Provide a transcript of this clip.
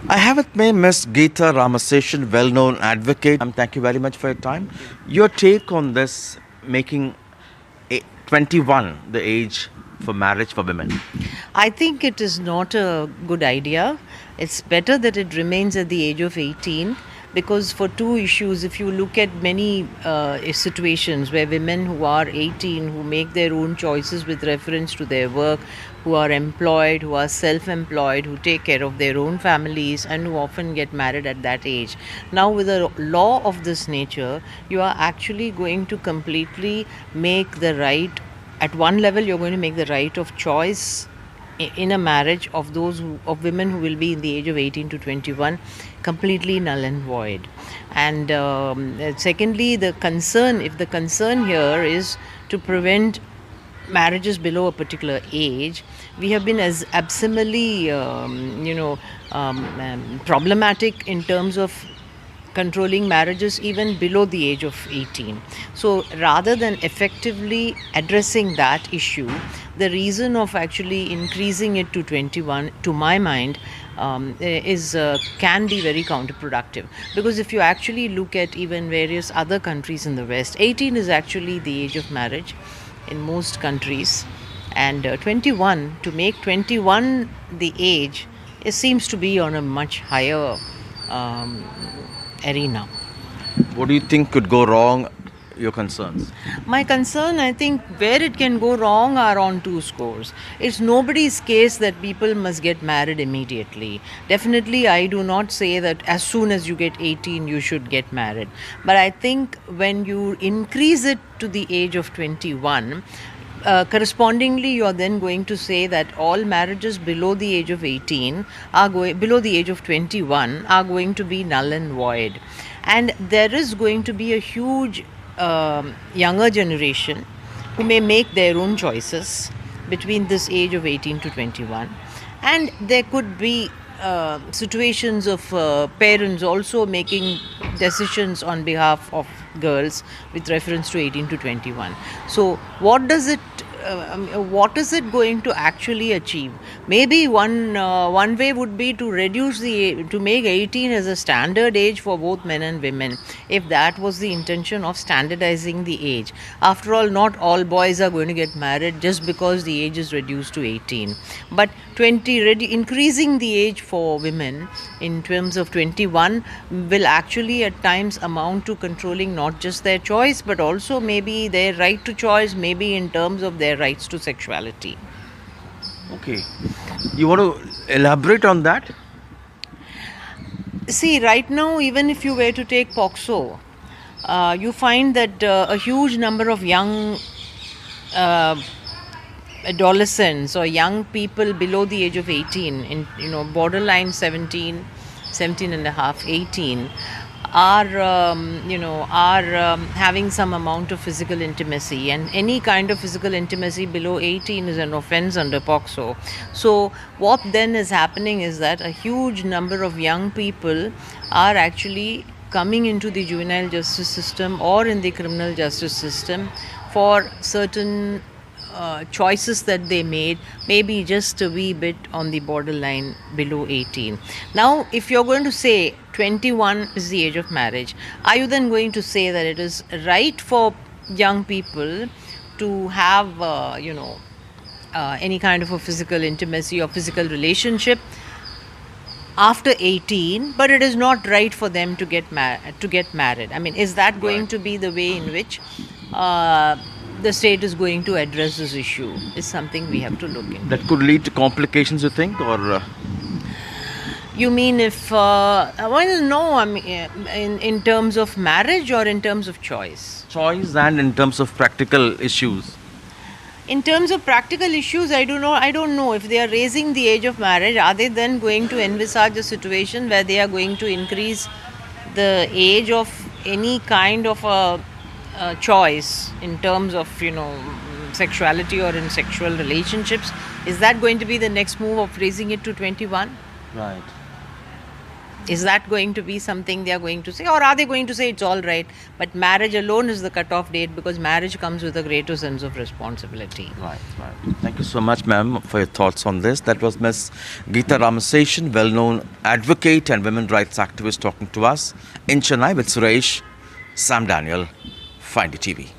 I have with me Ms. Geeta Ramaseshan, well-known advocate. Thank you very much for your time. Your take on this, making 21 the age for marriage for women. I think it is not a good idea. It's better that it remains at the age of 18 because, for two issues, if you look at many situations where women who are 18, who make their own choices with reference to their work, who are employed, who are self employed, who take care of their own families, and who often get married at that age. Now, with a law of this nature, you are actually going to completely make the right, at one level you're going to make the right of choice in a marriage of of women who will be in the age of 18 to 21 completely null and void. And secondly, the concern, if the concern here is to prevent marriages below a particular age, we have been as abysmally problematic in terms of controlling marriages even below the age of 18. So rather than effectively addressing that issue, the reason of actually increasing it to 21, to my mind, is can be very counterproductive, because if you actually look at even various other countries in the West, 18 is actually the age of marriage in most countries, and 21, to make 21 the age, it seems to be on a much higher um, arena. What do you think could go wrong? Your concerns? My concern, I think, where it can go wrong are on two scores. It's nobody's case that people must get married immediately. Definitely, I do not say that as soon as you get 18, you should get married. But I think when you increase it to the age of 21, correspondingly, you are then going to say that all marriages below the age of 18 are below the age of 21 are going to be null and void, and there is going to be a huge younger generation who may make their own choices between this age of 18 to 21, and there could be situations of parents also making decisions on behalf of girls with reference to 18 to 21. So what is it going to actually achieve? Maybe one way would be to reduce to make 18 as a standard age for both men and women, if that was the intention of standardizing the age. After all, not all boys are going to get married just because the age is reduced to 18, but increasing the age for women in terms of 21 will actually at times amount to controlling not just their choice but also maybe their right to choice, maybe in terms of their rights to sexuality. Okay. You want to elaborate on that? See, right now, even if you were to take POXO, you find that a huge number of young adolescents or young people below the age of 18, in borderline 17 and a half, 18, are having some amount of physical intimacy, and any kind of physical intimacy below 18 is an offense under POXO. So what then is happening is that a huge number of young people are actually coming into the juvenile justice system or in the criminal justice system for certain choices that they made, maybe just a wee bit on the borderline below 18. Now, if you're going to say 21 is the age of marriage, are you then going to say that it is right for young people to have, any kind of a physical intimacy or physical relationship after 18, but it is not right for them to get married? I mean, is that going to be the way in which the state is going to address this issue? Is something we have to look into. That could lead to complications, you think, or? You mean if, well, no, I mean, in terms of marriage or in terms of choice? Choice, and in terms of practical issues. In terms of practical issues, I don't know if they are raising the age of marriage. Are they then going to envisage a situation where they are going to increase the age of any kind of a choice in terms of sexuality or in sexual relationships? Is that going to be the next move of raising it to 21? Right. Is that going to be something they are going to say, or are they going to say it's all right? But marriage alone is the cutoff date, because marriage comes with a greater sense of responsibility. Right, right. Thank you so much, ma'am, for your thoughts on this. That was Miss Geeta Ramaseshan, well-known advocate and women rights activist, talking to us in Chennai with Suresh. Sam Daniel, Find TV.